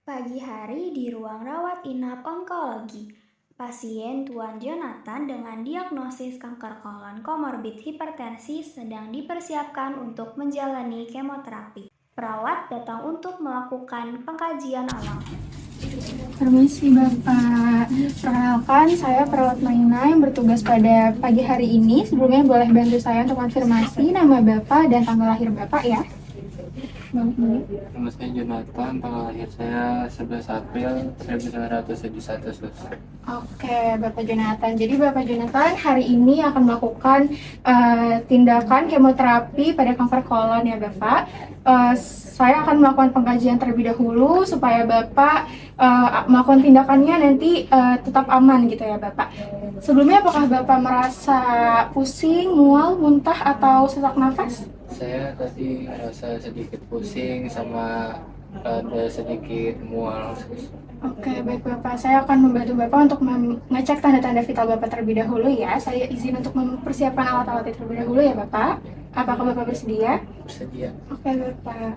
Pagi hari di ruang rawat inap onkologi, pasien Tuan Jonathan dengan diagnosis kanker kolon komorbid hipertensi sedang dipersiapkan untuk menjalani kemoterapi. Perawat datang untuk melakukan pengkajian awal. Permisi Bapak, perkenalkan saya perawat Maina yang bertugas pada pagi hari ini. Sebelumnya boleh bantu saya untuk konfirmasi nama Bapak dan tanggal lahir Bapak ya? Nama saya Jonathan, tanggal lahir saya 11 April 1971. Oke, Bapak Jonathan. Jadi Bapak Jonathan hari ini akan melakukan tindakan kemoterapi pada kanker kolon ya Bapak. Saya akan melakukan pengkajian terlebih dahulu supaya Bapak melakukan tindakannya nanti tetap aman gitu ya Bapak. Sebelumnya apakah Bapak merasa pusing, mual, muntah atau sesak nafas? Saya tadi merasa sedikit pusing sama ada sedikit mual. Oke, baik Bapak. Saya akan membantu Bapak untuk mengecek tanda-tanda vital Bapak terlebih dahulu ya. Saya izin untuk mempersiapkan alat-alat terlebih dahulu ya Bapak. Apakah Bapak bersedia? Bersedia. Oke Bapak.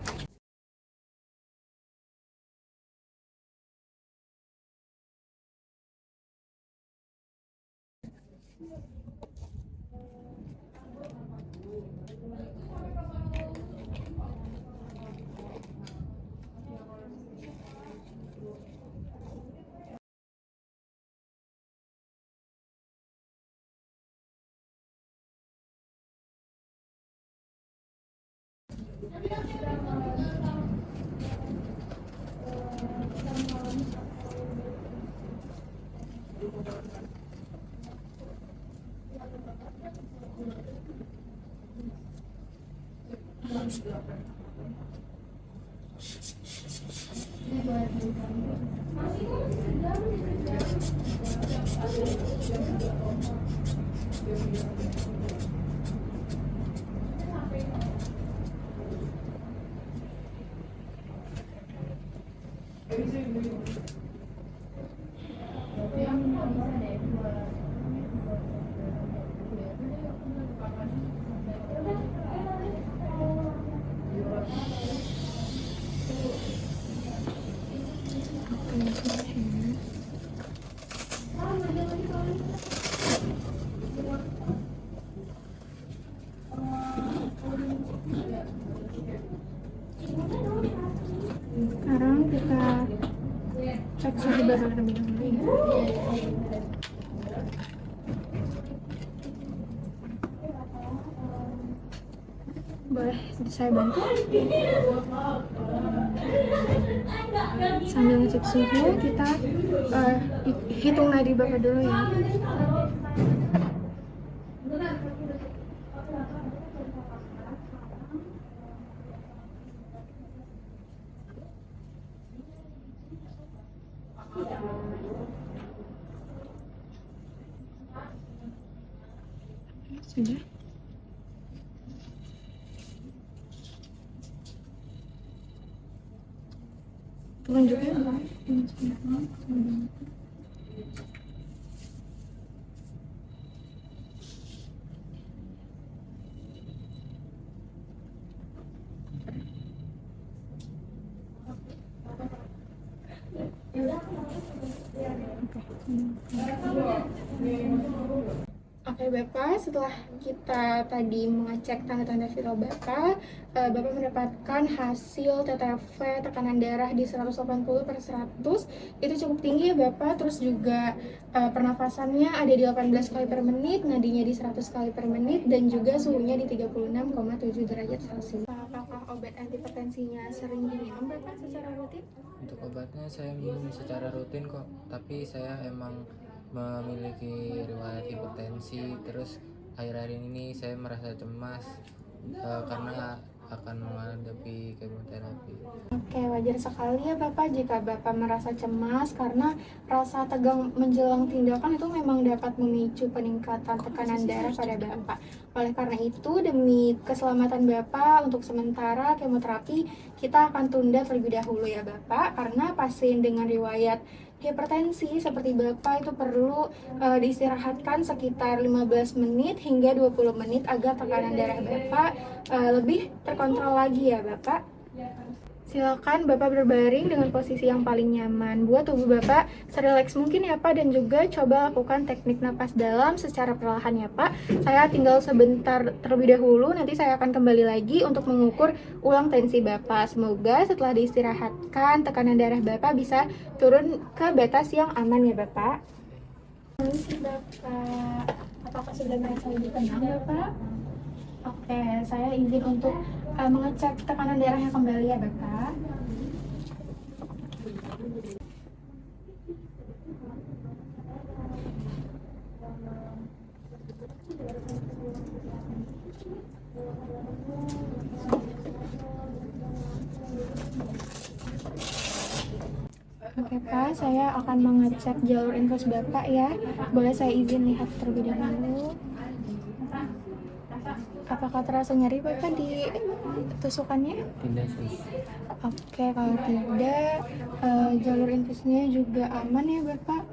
Sekarang kita cek suhu Bapak terlebih dahulu ya. Boleh saya bantu? Sambil ngecek suhu, kita hitung nadi Bapak dulu ya. Sudah. Turun juga ya, Bang? Oke Bapak, setelah kita tadi mengecek tanda-tanda vital Bapak, Bapak mendapatkan hasil TTV tekanan darah di 180/100. Itu cukup tinggi ya Bapak. Terus juga pernafasannya ada di 18 kali per menit, nadinya di 100 kali per menit, dan juga suhunya di 36,7 derajat Celcius. Apakah obat antihipertensinya sering diminum Bapak secara rutin? Untuk obatnya saya minum secara rutin kok, tapi saya emang memiliki riwayat hipertensi. Terus akhir-akhir ini saya merasa cemas karena akan menghadapi kemoterapi. Oke, wajar sekali ya Bapak jika Bapak merasa cemas karena rasa tegang menjelang tindakan itu memang dapat memicu peningkatan tekanan darah pada Bapak. Oleh karena itu, demi keselamatan Bapak, untuk sementara kemoterapi kita akan tunda terlebih dahulu ya Bapak, karena pasien dengan riwayat hipertensi seperti Bapak itu perlu diistirahatkan sekitar 15 menit hingga 20 menit agar tekanan darah Bapak lebih terkontrol lagi ya Bapak. Silakan Bapak berbaring dengan posisi yang paling nyaman. Buat tubuh Bapak serileks mungkin ya Pak, dan juga coba lakukan teknik napas dalam secara perlahan ya Pak. Saya tinggal sebentar terlebih dahulu, nanti saya akan kembali lagi untuk mengukur ulang tensi Bapak. Semoga setelah diistirahatkan tekanan darah Bapak bisa turun ke batas yang aman ya Bapak. Permisi Bapak, apakah sudah merasa lebih tenang Bapak? Oke, saya izin untuk mengecek tekanan darahnya kembali ya Bapak. Oke Pak, saya akan mengecek jalur infus Bapak ya. Boleh saya izin lihat terlebih dahulu. Apakah terasa nyeri Bapak di tusukannya? Tidak sih. Oke, kalau tidak, jalur infusnya juga aman ya Bapak.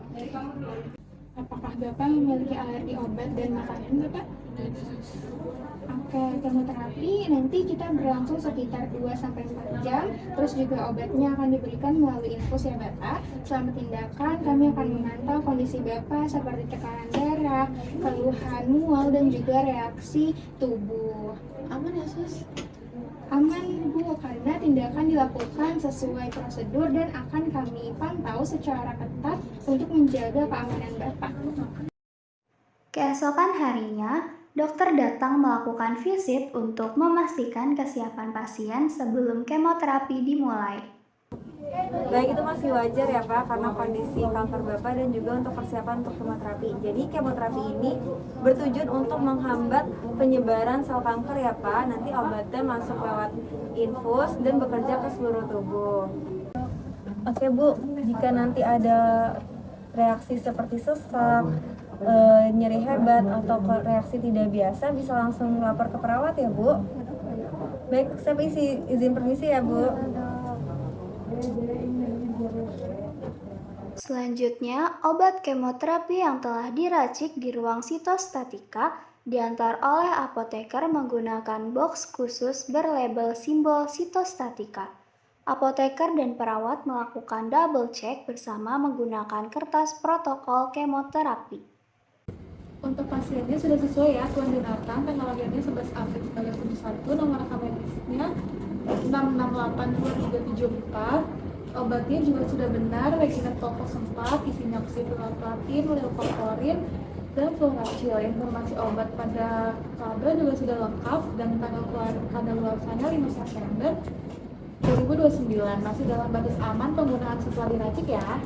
Apakah Bapak memiliki alergi obat dan makanan Bapak? Oke, kemoterapi nanti kita berlangsung sekitar 2-4 jam. Terus juga obatnya akan diberikan melalui infus ya Bapak. Selama tindakan kami akan memantau kondisi Bapak seperti tekanan darah, keluhan mual, dan juga reaksi tubuh. Aman ya Sus? Aman Bu, karena tindakan dilakukan sesuai prosedur dan akan kami pantau secara ketat untuk menjaga keamanan Bapak. Keesokan harinya, dokter datang melakukan visit untuk memastikan kesiapan pasien sebelum kemoterapi dimulai. Baik, itu masih wajar ya Pak, karena kondisi kanker Bapak dan juga untuk persiapan untuk kemoterapi. Jadi kemoterapi ini bertujuan untuk menghambat penyebaran sel kanker ya Pak. Nanti obatnya masuk lewat infus dan bekerja ke seluruh tubuh. Oke Bu, jika nanti ada reaksi seperti sesak, nyeri hebat, atau reaksi tidak biasa, bisa langsung lapor ke perawat ya Bu. Baik, saya izin permisi ya Bu. Selanjutnya, obat kemoterapi yang telah diracik di ruang sitostatika diantar oleh apoteker menggunakan box khusus berlabel simbol sitostatika. Apoteker dan perawat melakukan double check bersama menggunakan kertas protokol kemoterapi. Untuk pasiennya sudah sesuai ya Tuan Jonathan, tanggal lahirnya 11 April 1971, nomor rekam medisnya 6682374. Obatnya juga sudah benar, reginetol 04, isinya oksifiloplatin, leukovorin, dan fluoracil. Informasi obat pada tabel juga sudah lengkap dan tanggal kadaluarsanya 5 September 2029. Masih dalam batas aman penggunaan setelah diracik ya.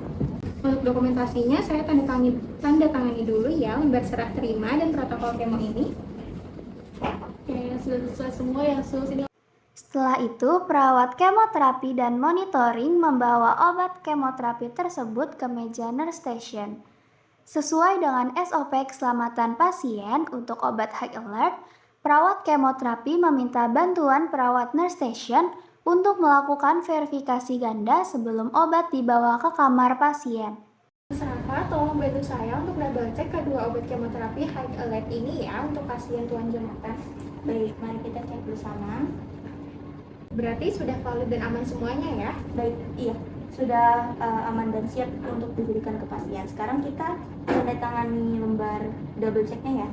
Untuk dokumentasinya saya tanda tangani dulu ya lembar serah terima dan protokol kemo ini. Oke, sudah sesuai semua ya Sus. Ini Setelah itu, perawat kemoterapi dan monitoring membawa obat kemoterapi tersebut ke meja nurse station. Sesuai dengan SOP keselamatan pasien untuk obat high alert, perawat kemoterapi meminta bantuan perawat nurse station untuk melakukan verifikasi ganda sebelum obat dibawa ke kamar pasien. Mas Rafa, tolong bantu saya untuk double cek kedua obat kemoterapi high alert ini ya untuk pasien Tuan Jonathan. Baik, mari kita cek bersama. Berarti sudah valid dan aman semuanya ya? Baik, iya, sudah aman dan siap untuk diberikan ke pasien. Sekarang kita tanda tangani lembar double checknya ya.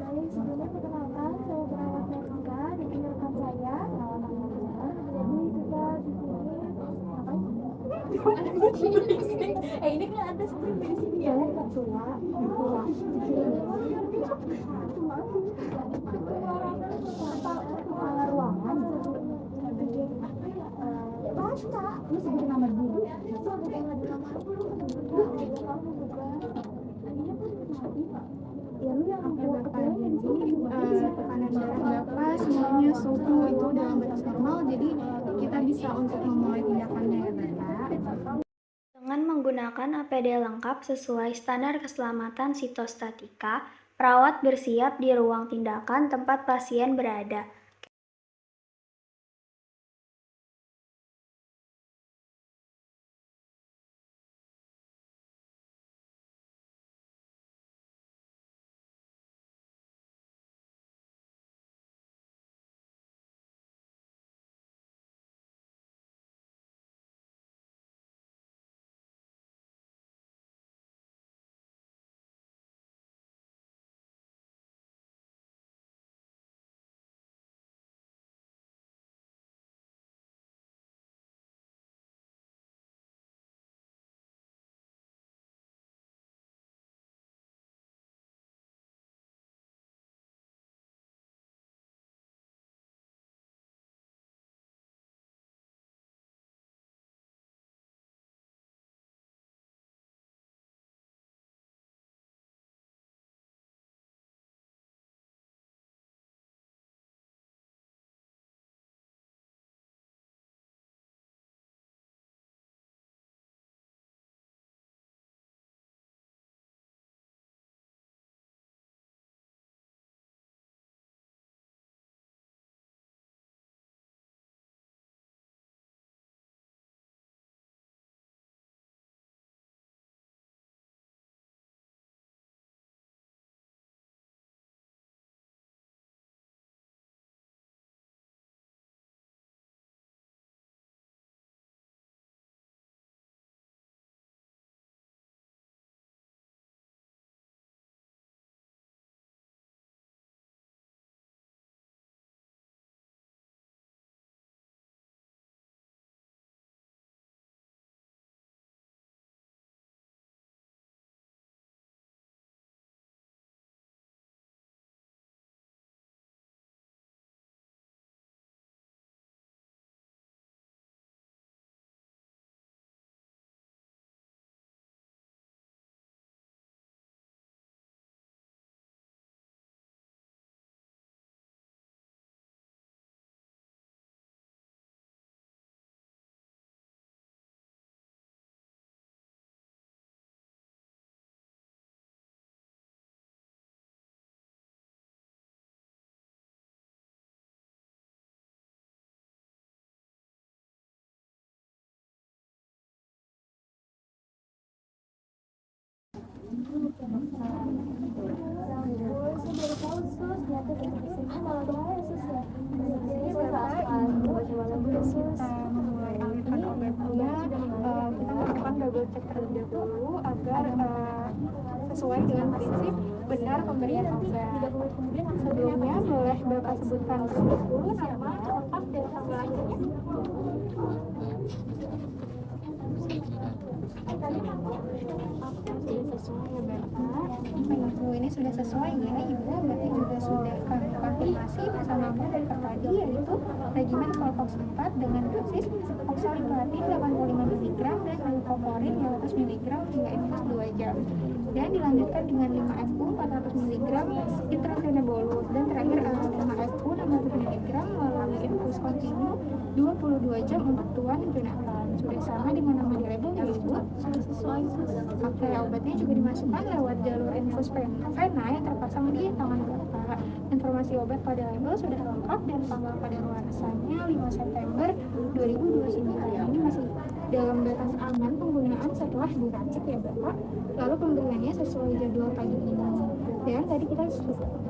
Baik, sebelumnya perkenalkan, saya perawat Jessica dan ini rekan saya. Jadi kita di sini Ini kan ada seperti di sini ya, ketua. Kepala ruangan. Baca, lu sebutin nama dulu. Ya lu yang tekanan darah Bapak semuanya suhu itu dalam batas normal, jadi kita bisa untuk memulai tindakan dengan Bapak. Dengan menggunakan APD lengkap sesuai standar keselamatan sitostatika, perawat bersiap di ruang tindakan tempat pasien berada. Kita memulai alirkan obatnya, kita melakukan double check terlebih dahulu agar sesuai dengan prinsip benar pemberian obat. Sebelumnya boleh Bapak sebutkan terlebih dahulu nama, lengkap, dan tanggal lahirnya. Sudah sesuai ya Bapak. Ibu ini sudah sesuai ya Ibu, berarti juga sudah kami konfirmasi bersama dokter tadi, yaitu regimen Volvox 4 dengan dosis oksaliplatin 85 mg dan leukovorin 500 mg hingga infus 2 jam, dan dilanjutkan dengan 5 FU 400 mg intravena bolus, dan terakhir 5 FU 600 mg melalui infus kontinu 22 jam untuk Tuan Jonathan. Sudah sama dengan nama di label ya Ibu? Sudah sesuai. Oke, obatnya juga dimasukkan lewat jalur infus vena yang terpasang di tangan Bapak. Informasi obat pada label sudah lengkap dan tanggal kadaluarsanya 5 September 2029. Ini masih dalam batas aman penggunaan setelah diracik ya Bapak. Lalu pemberiannya sesuai jadwal pagi ini. Dan tadi kita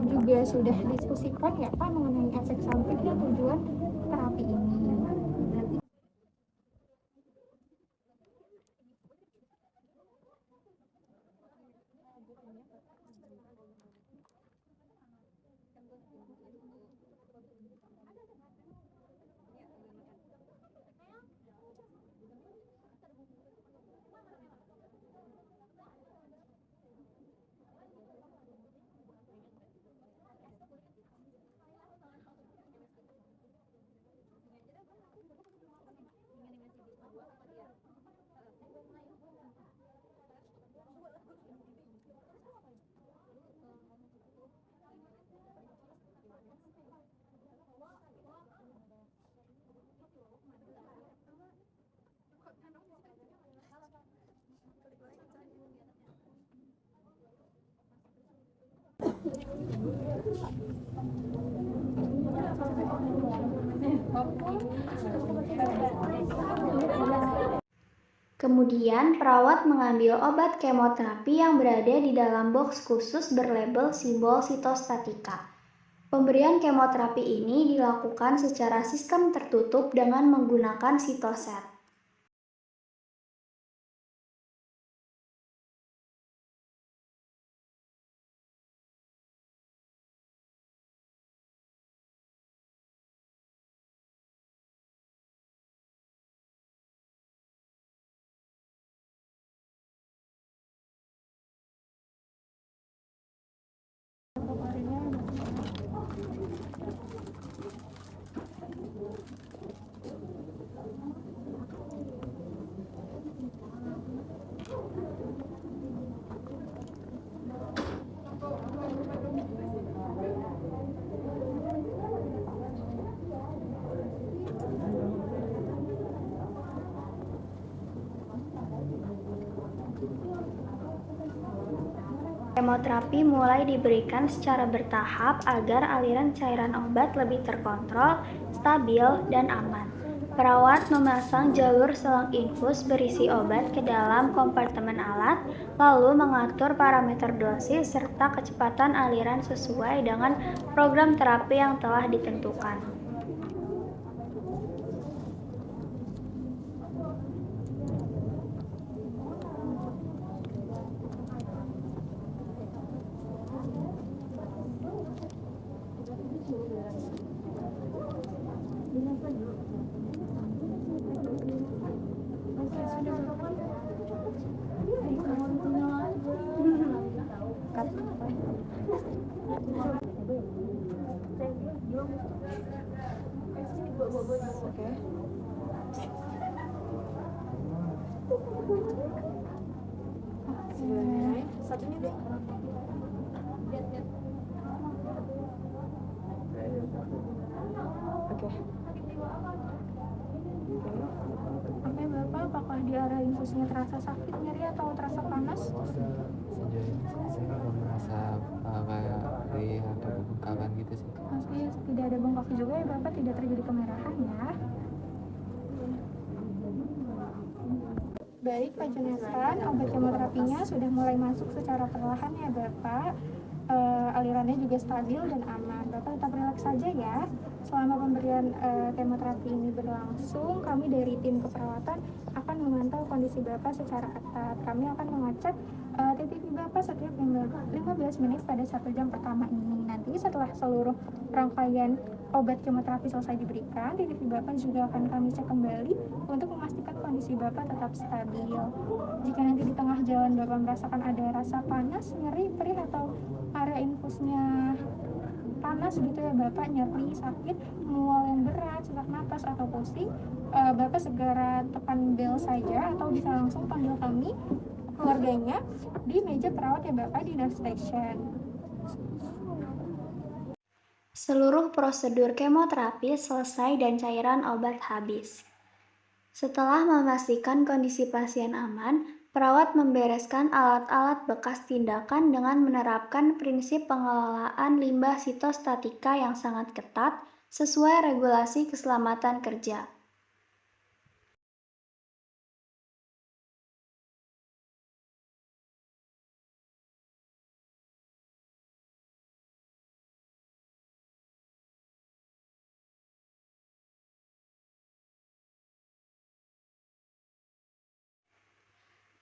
juga sudah diskusikan ya Pak mengenai efek samping dan tujuan terapi ini. Kemudian, perawat mengambil obat kemoterapi yang berada di dalam box khusus berlabel simbol sitostatika. Pemberian kemoterapi ini dilakukan secara sistem tertutup dengan menggunakan sitoset. Kemoterapi mulai diberikan secara bertahap agar aliran cairan obat lebih terkontrol, stabil, dan aman. Perawat memasang jalur selang infus berisi obat ke dalam kompartemen alat, lalu mengatur parameter dosis serta kecepatan aliran sesuai dengan program terapi yang telah ditentukan. Satunya deh. Oke Bapak, apakah di area infusnya terasa sakit, nyeri, atau terasa panas? Sejauh ini saya belum merasa kayak perih atau bengkakan gitu sih. Oke, tidak ada bengkak juga ya Bapak, tidak terjadi kemerahan ya. Baik Pak Jonathan, obat kemoterapinya sudah mulai masuk secara perlahan ya Bapak. Alirannya juga stabil dan aman. Bapak tetap rileks saja ya. Selama pemberian kemoterapi ini berlangsung, kami dari tim keperawatan akan memantau kondisi Bapak secara ketat. Kami akan mengecek TTP Bapak setiap 15 menit pada 1 jam pertama ini. Nanti setelah seluruh rangkaian obat kemoterapi selesai diberikan, TTP Bapak juga akan kami cek kembali untuk memastikan kondisi Bapak tetap stabil. Jika nanti di tengah jalan Bapak merasakan ada rasa panas, nyeri, perih, atau area infusnya panas gitu ya Bapak, nyeri, sakit, mual yang berat, sesak napas, atau pusing, Bapak segera tekan bel saja atau bisa langsung panggil kami keluarganya di meja perawat ya Bapak di nurse station. Seluruh prosedur kemoterapi selesai dan cairan obat habis. Setelah memastikan kondisi pasien aman, perawat membereskan alat-alat bekas tindakan dengan menerapkan prinsip pengelolaan limbah sitostatika yang sangat ketat sesuai regulasi keselamatan kerja.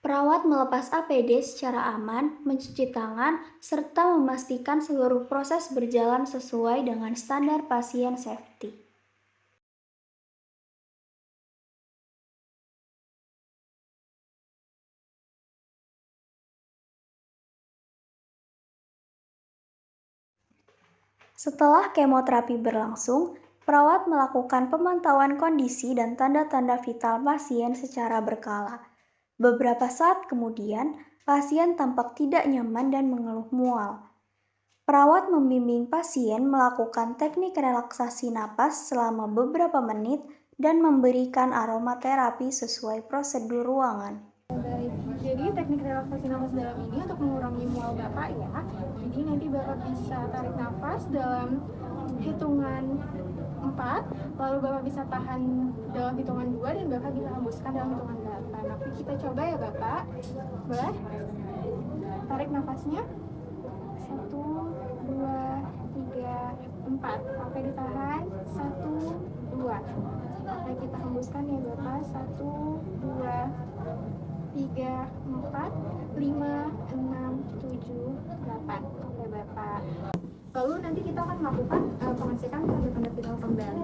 Perawat melepas APD secara aman, mencuci tangan, serta memastikan seluruh proses berjalan sesuai dengan standar pasien safety. Setelah kemoterapi berlangsung, perawat melakukan pemantauan kondisi dan tanda-tanda vital pasien secara berkala. Beberapa saat kemudian, pasien tampak tidak nyaman dan mengeluh mual. Perawat membimbing pasien melakukan teknik relaksasi napas selama beberapa menit dan memberikan aromaterapi sesuai prosedur ruangan. Baik, jadi teknik relaksasi nafas dalam ini untuk mengurangi mual Bapak ya. Jadi nanti Bapak bisa tarik nafas dalam hitungan 4, lalu Bapak bisa tahan dalam hitungan 2, dan Bapak bisa hembuskan dalam hitungan 8. Oke, kita coba ya Bapak. Boleh? Tarik nafasnya. 1, 2, 3, 4. Oke, ditahan. 1, 2. Oke, kita hembuskan ya Bapak. 1, 2, 3, 4, 5, 6, 7, 8. Oke Bapak. Lalu nanti kita akan melakukan pengecekan tanda-tanda vital kembali.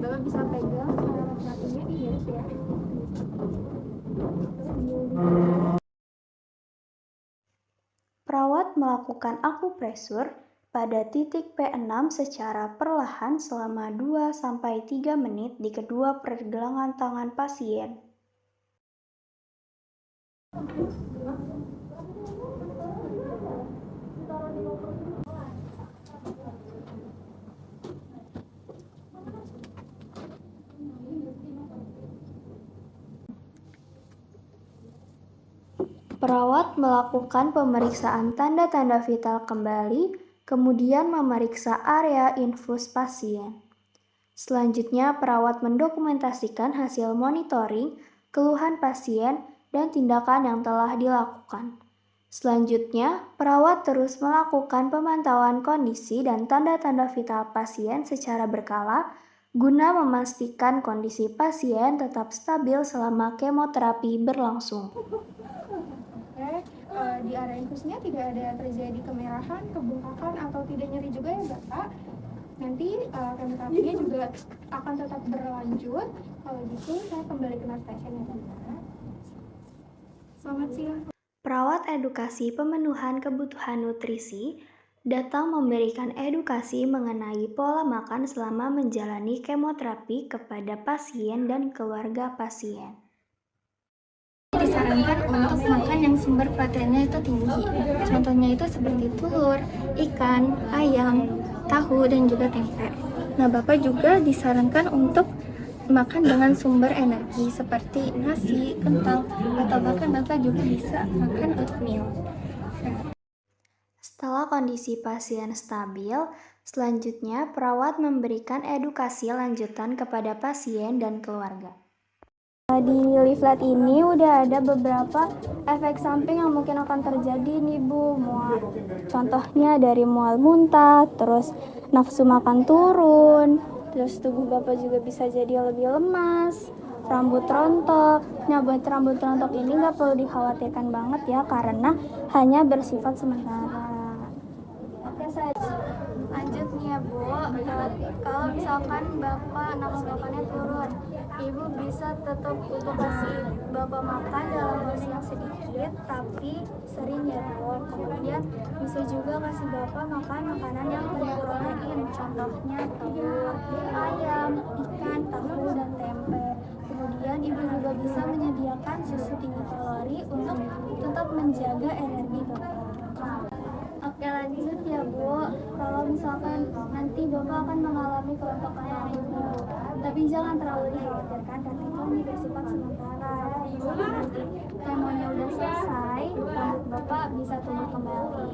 Bapak bisa pegang alat terapinya di garis ya. Perawat melakukan akupresur pada titik P6 secara perlahan selama 2-3 menit di kedua pergelangan tangan pasien. Perawat melakukan pemeriksaan tanda-tanda vital kembali, kemudian memeriksa area infus pasien. Selanjutnya, perawat mendokumentasikan hasil monitoring, keluhan pasien, dan tindakan yang telah dilakukan. Selanjutnya, perawat terus melakukan pemantauan kondisi dan tanda-tanda vital pasien secara berkala guna memastikan kondisi pasien tetap stabil selama kemoterapi berlangsung. Di area infusnya tidak ada terjadi kemerahan, kebengkakan, atau tidak nyeri juga ya Bapak. Nanti kemoterapinya juga akan tetap berlanjut. Kalau gitu saya kembali ke station ya Bapak. Selamat siang. Perawat edukasi pemenuhan kebutuhan nutrisi datang memberikan edukasi mengenai pola makan selama menjalani kemoterapi kepada pasien dan keluarga pasien. Disarankan untuk makan yang sumber proteinnya itu tinggi. Contohnya itu seperti telur, ikan, ayam, tahu, dan juga tempe. Nah, Bapak juga disarankan untuk makan dengan sumber energi seperti nasi, kentang, atau bahkan Bapak juga bisa makan oatmeal. Setelah kondisi pasien stabil, selanjutnya perawat memberikan edukasi lanjutan kepada pasien dan keluarga. Di leaflet ini udah ada beberapa efek samping yang mungkin akan terjadi nih Bu. Contohnya dari mual muntah, terus nafsu makan turun, terus tubuh Bapak juga bisa jadi lebih lemas, rambut rontok. Nah, buat rambut rontok ini nggak perlu dikhawatirkan banget ya, karena hanya bersifat sementara. Oke, saya lanjut nih ya Bu. Kalau misalkan Bapak nafsu makannya turun, Ibu bisa tetap untuk kasih Bapak makan dalam porsi yang sedikit tapi sering ya Bu. Kemudian bisa juga kasih Bapak makan makanan yang tinggi protein, contohnya telur, ayam, ikan, tahu, dan tempe. Kemudian Ibu juga bisa menyediakan susu tinggi kalori untuk tetap menjaga energi Bapak. Oke, lanjut ya Bu. Kalau misalkan nanti Bapak akan mengalami kerontokan rambut, tapi jangan terlalu dikhawatirkan karena itu hanya bersifat sementara. Misalkan nanti kemonya udah selesai, rambut Bapak bisa tumbuh kembali.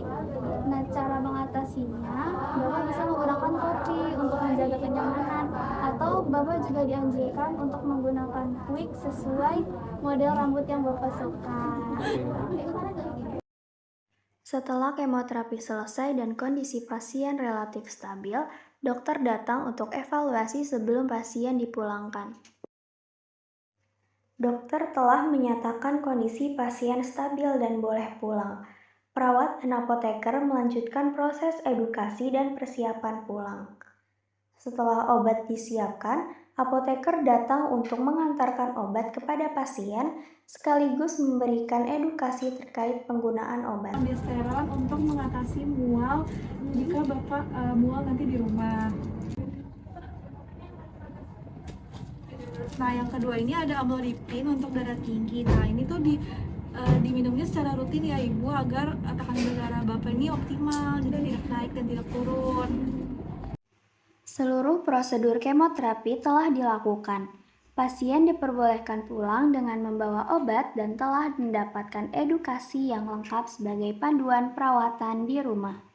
Nah, cara mengatasinya, Bapak bisa menggunakan topi untuk menjaga kenyamanan, atau Bapak juga dianjurkan untuk menggunakan wig sesuai model rambut yang Bapak suka. Setelah kemoterapi selesai dan kondisi pasien relatif stabil, dokter datang untuk evaluasi sebelum pasien dipulangkan. Dokter telah menyatakan kondisi pasien stabil dan boleh pulang. Perawat dan apoteker melanjutkan proses edukasi dan persiapan pulang. Setelah obat disiapkan, apoteker datang untuk mengantarkan obat kepada pasien sekaligus memberikan edukasi terkait penggunaan obat. Ambilsteron untuk mengatasi mual jika Bapak mual nanti di rumah. Nah, yang kedua ini ada amlodipin untuk darah tinggi. Nah, ini tuh diminumnya secara rutin ya Ibu agar tekanan darah Bapak ini optimal, jadi tidak naik dan tidak turun. Seluruh prosedur kemoterapi telah dilakukan. Pasien diperbolehkan pulang dengan membawa obat dan telah mendapatkan edukasi yang lengkap sebagai panduan perawatan di rumah.